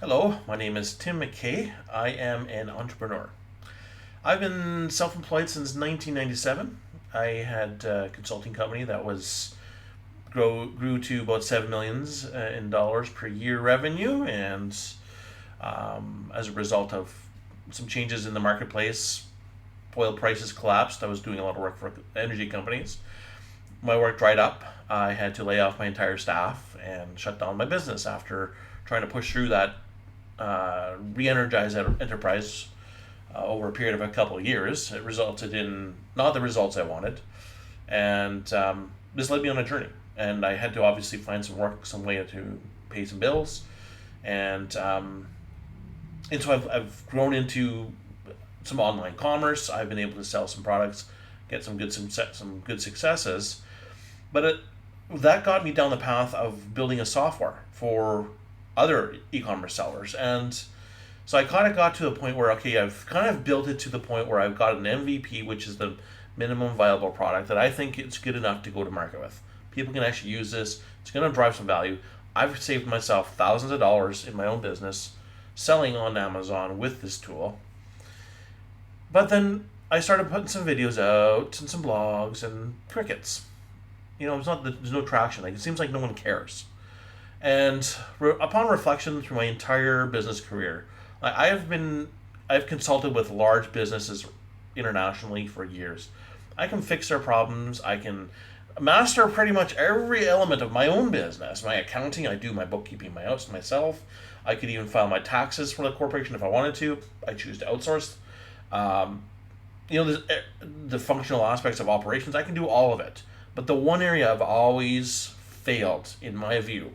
Hello, my name is Tim McKay. I am an entrepreneur. I've been self-employed since 1997. I had a consulting company that grew to about 7 millions in dollars per year revenue, and as a result of some changes in the marketplace, oil prices collapsed. I was doing a lot of work for energy companies. My work dried up. I had to lay off my entire staff and shut down my business after trying to push through that re-energize that enterprise over a period of a couple of years. It resulted in not the results I wanted, and this led me on a journey. And I had to obviously find some work, some way to pay some bills, and so I've grown into some online commerce. I've been able to sell some products, get some good successes, but that got me down the path of building a software for other e-commerce sellers. And so I kind of got to the point where, okay, I've kind of built it to the point where I've got an MVP, which is the minimum viable product that I think it's good enough to go to market with. People can actually use this. It's going to drive some value. I've saved myself thousands of dollars in my own business selling on Amazon with this tool. But then I started putting some videos out and some blogs and crickets. It's not there's no traction. Like, it seems like no one cares. And upon reflection through my entire business career, I've consulted with large businesses internationally for years. I can fix their problems. I can master pretty much every element of my own business. My accounting, I do my bookkeeping myself. I could even file my taxes for the corporation if I wanted to. I choose to outsource. Um, the functional aspects of operations, I can do all of it. But the one area I've always failed, in my view,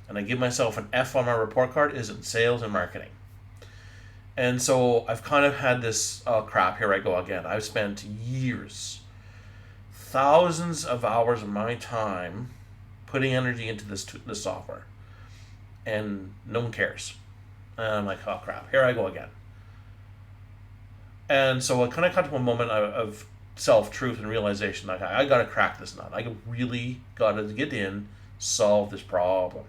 and I give myself an F on my report card, is in sales and marketing. And so I've kind of had this, oh crap, here I go again. I've spent years, thousands of hours of my time putting energy into this software, and no one cares. And I'm like, oh crap, here I go again. And so I kind of got to a moment of self truth and realization, like, I got to crack this nut. I really got to get in, solve this problem.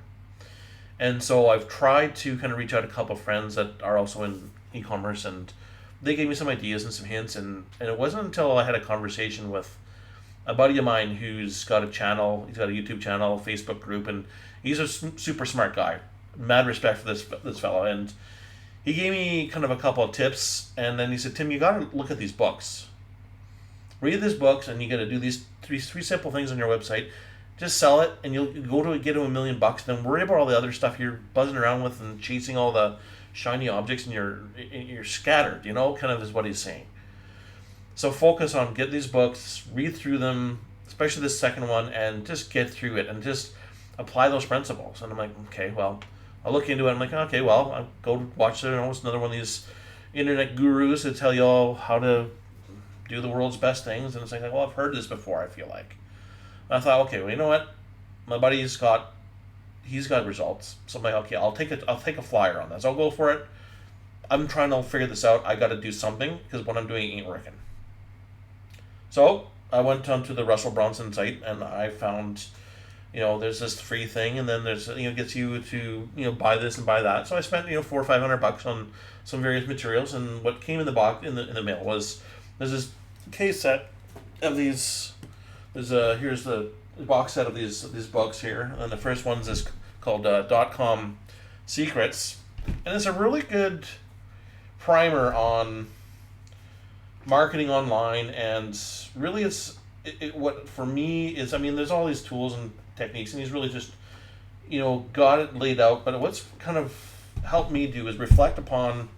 And so I've tried to kind of reach out to a couple of friends that are also in e-commerce, and they gave me some ideas and some hints. And it wasn't until I had a conversation with a buddy of mine who's got a channel. He's got a YouTube channel, Facebook group, and he's a super smart guy. Mad respect for this fellow. And he gave me kind of a couple of tips, and then he said, Tim, you got to look at these books. Read these books, and you got to do these three simple things on your website. Just sell it, and you'll go to get to $1,000,000. Then worry about all the other stuff you're buzzing around with and chasing all the shiny objects, and you're scattered. Kind of is what he's saying. So focus on get these books, read through them, especially this second one, and just get through it and just apply those principles. And I'm like, okay, well, I'll look into it. I'm like, okay, well, I'll go watch it. It's another one of these internet gurus that tell you all how to do the world's best things. And it's like, well, I've heard this before, I feel like. And I thought, okay, well, you know what? My buddy's got results. So I'm like, okay, I'll take a flyer on this. I'll go for it. I'm trying to figure this out. I got to do something because what I'm doing ain't working. So I went onto the Russell Brunson site, and I found, there's this free thing, and then there's, gets you to, buy this and buy that. So I spent, $400 or $500 on some various materials, and what came in the box in the mail was there's this case set of these. Here's the box set of these books here, and the first one's is called .com Secrets, and it's a really good primer on marketing online. And really, what for me is, there's all these tools and techniques, and he's really just got it laid out. But what's kind of helped me do is reflect upon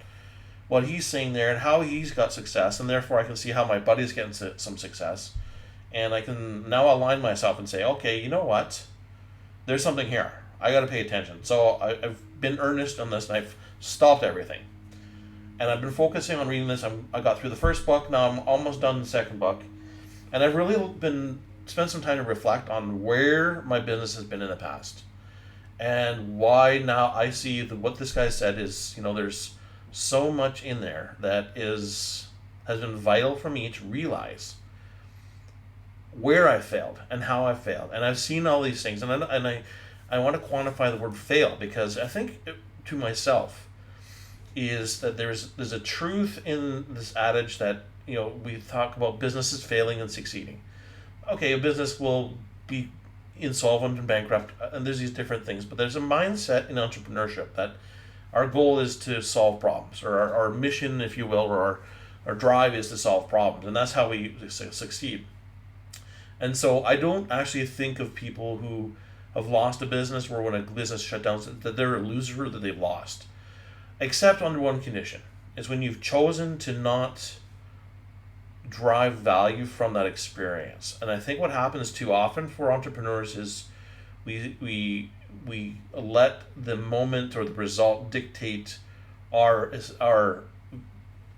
what he's saying there and how he's got success, and therefore I can see how my buddy's getting some success. And I can now align myself and say, okay, you know what? There's something here. I got to pay attention. So I've been earnest on this, and I've stopped everything. And I've been focusing on reading this. I got through the first book. Now I'm almost done the second book. And I've really spent some time to reflect on where my business has been in the past. And why now I see that what this guy said is, there's so much in there that has been vital for me to realize where I failed and how I failed. And I've seen all these things, and I want to quantify the word fail, because I think to myself is that there's a truth in this adage that, we talk about businesses failing and succeeding. Okay, a business will be insolvent and bankrupt, and there's these different things, but there's a mindset in entrepreneurship that our goal is to solve problems, or our mission, if you will, or our drive is to solve problems, and that's how we succeed. And so I don't actually think of people who have lost a business, or when a business shut down, that they're a loser or that they've lost. Except under one condition. It's when you've chosen to not drive value from that experience. And I think what happens too often for entrepreneurs is we let the moment or the result dictate our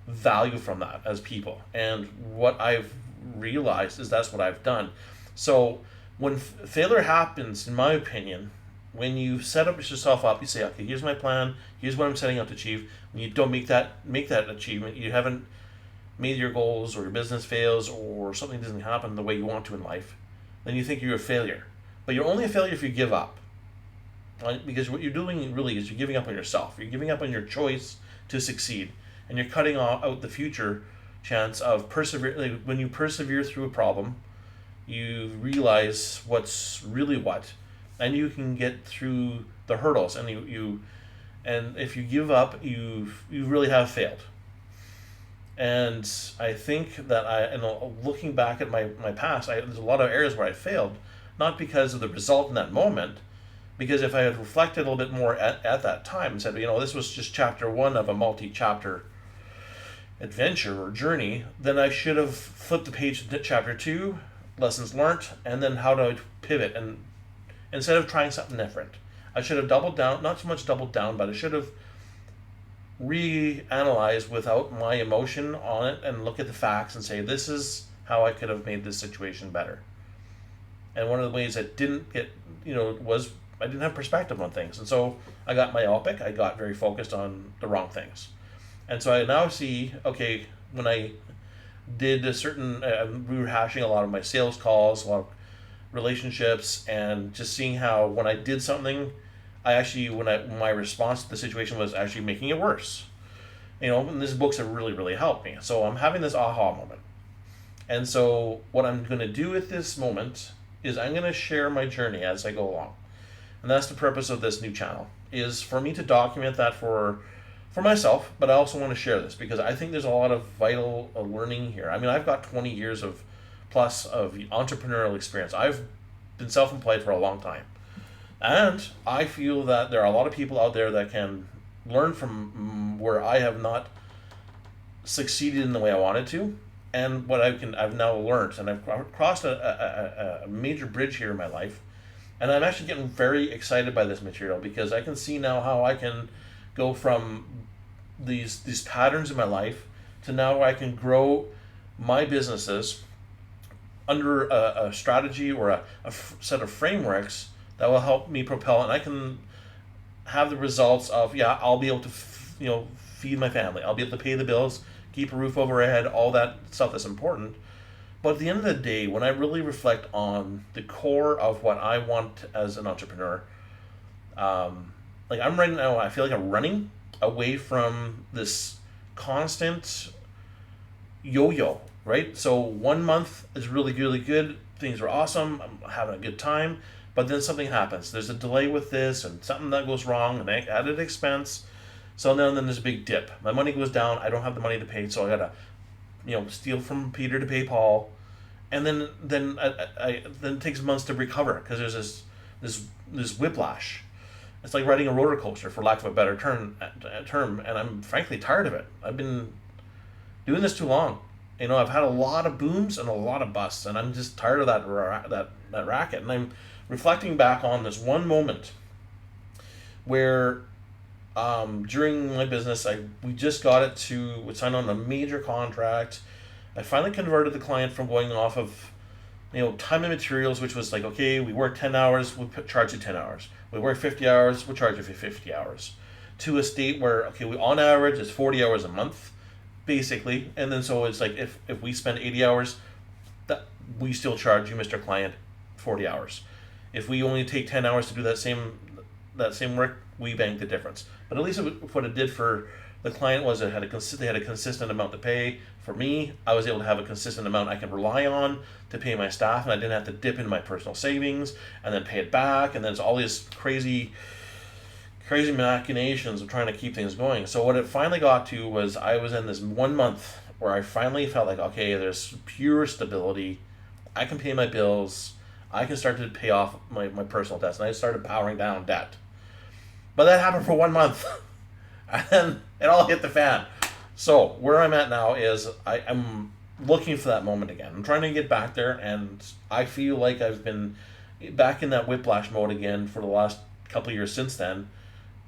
value from that as people. And what I've realized is that's what I've done. So when failure happens, in my opinion, when you set up yourself up, you say, okay, here's my plan, here's what I'm setting out to achieve. When you don't make that achievement, you haven't made your goals, or your business fails, or something doesn't happen the way you want to in life, then you think you're a failure. But you're only a failure if you give up. Right? Because what you're doing really is you're giving up on yourself. You're giving up on your choice to succeed. And you're cutting out the future chance of persevere. Like when you persevere through a problem, you realize what's really what. And you can get through the hurdles. And and if you give up, you really have failed. And I think that looking back at my past, there's a lot of areas where I failed, not because of the result in that moment, because if I had reflected a little bit more at that time and said, this was just chapter one of a multi-chapter adventure or journey, then I should have flipped the page to chapter two, lessons learned, and then how to pivot. And instead of trying something different, I should have doubled down, not so much doubled down, but I should have reanalyze without my emotion on it and look at the facts and say, this is how I could have made this situation better. And one of the ways I didn't get, was I didn't have perspective on things. And so I got myopic. I got very focused on the wrong things. And so I now see, okay, when I did a certain, rehashing a lot of my sales calls, a lot of relationships, and just seeing how when I did something, my response to the situation was actually making it worse. And these books have really, really helped me. So I'm having this aha moment. And so what I'm going to do with this moment is I'm going to share my journey as I go along. And that's the purpose of this new channel, is for me to document that for myself, but I also want to share this because I think there's a lot of vital learning here. I mean, I've got 20 years plus of entrepreneurial experience. I've been self-employed for a long time. And I feel that there are a lot of people out there that can learn from where I have not succeeded in the way I wanted to, and what I've now learned. And I've crossed a major bridge here in my life, and I'm actually getting very excited by this material because I can see now how I can go from these patterns in my life to now where I can grow my businesses under a strategy or a set of frameworks that will help me propel, and I can have the results of, I'll be able to, feed my family. I'll be able to pay the bills, keep a roof over my head, all that stuff that's important. But at the end of the day, when I really reflect on the core of what I want as an entrepreneur, like I'm right now, I feel like I'm running away from this constant yo-yo, right? So 1 month is really, really good. Things are awesome. I'm having a good time. But then something happens. There's a delay with this and something that goes wrong, and added expense. So then there's a big dip. My money goes down. I don't have the money to pay, so I gotta, steal from Peter to pay Paul. And then it takes months to recover because there's this whiplash. It's like riding a roller coaster, for lack of a better term, and I'm frankly tired of it. I've been doing this too long. I've had a lot of booms and a lot of busts, and I'm just tired of that racket. And I'm reflecting back on this one moment where during my business, we just got it we signed on a major contract. I finally converted the client from going off of time and materials, which was like, okay, we work 10 hours, we'll charge you 10 hours. We work 50 hours, we'll charge you for 50 hours. To a state where, okay, we on average it's 40 hours a month, basically. And then so it's like if we spend 80 hours, that we still charge you, Mr. Client, 40 hours. If we only take 10 hours to do that same that same work, we banked the difference. But at least what it did for the client was they had a consistent amount to pay. For me, I was able to have a consistent amount I can rely on to pay my staff, and I didn't have to dip into my personal savings and then pay it back, and then it's all these crazy machinations of trying to keep things going. So what it finally got to was I was in this 1 month where I finally felt like, okay, there's pure stability. I can pay my bills. I can start to pay off my personal debts. And I started powering down debt. But that happened for 1 month. And then it all hit the fan. So where I'm at now is I'm looking for that moment again. I'm trying to get back there, and I feel like I've been back in that whiplash mode again for the last couple of years since then.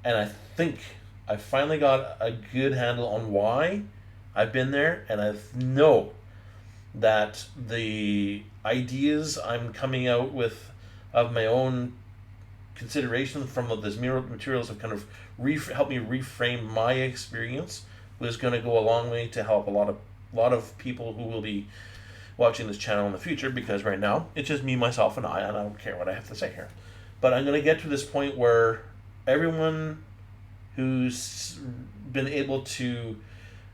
And I think I finally got a good handle on why I've been there, and I know that the ideas I'm coming out with of my own consideration from this materials have kind of helped me reframe my experience was going to go a long way to help a lot of people who will be watching this channel in the future, because right now it's just me, myself, and I don't care what I have to say here. But I'm going to get to this point where everyone who's been able to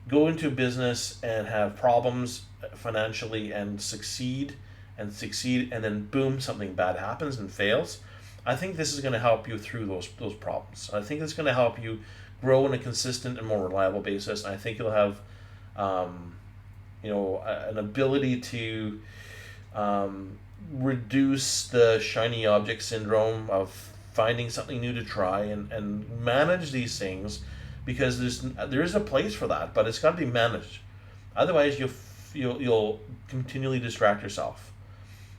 go into business and have problems financially and succeed, and then boom, something bad happens and fails. I think this is going to help you through those problems. I think it's going to help you grow on a consistent and more reliable basis. I think you'll have an ability to reduce the shiny object syndrome of finding something new to try and manage these things, because there is a place for that, but it's got to be managed. Otherwise, you'll continually distract yourself,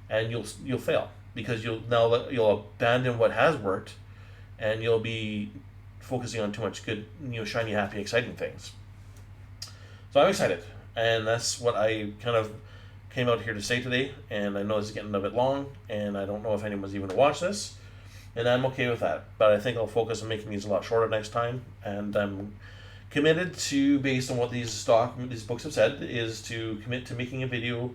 and you'll fail, because you'll abandon what has worked, and you'll be focusing on too much good, shiny, happy, exciting things. So I'm excited, and that's what I kind of came out here to say today. And I know this is getting a bit long, and I don't know if anyone's even going to watch this, and I'm okay with that. But I think I'll focus on making these a lot shorter next time, and I'm committed to, based on what these books have said, is to commit to making a video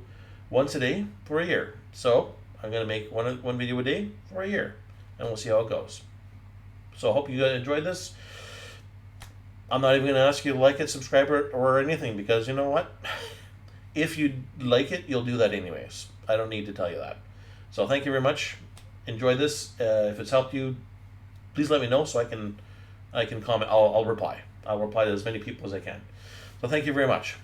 once a day for a year. So I'm going to make one video a day for a year, and we'll see how it goes. So I hope you enjoyed this. I'm not even going to ask you to like it, subscribe, or anything, because you know what? If you like it, you'll do that anyways. I don't need to tell you that. So thank you very much. Enjoy this. If it's helped you, please let me know so I can comment. I'll reply. I'll reply to as many people as I can. So thank you very much.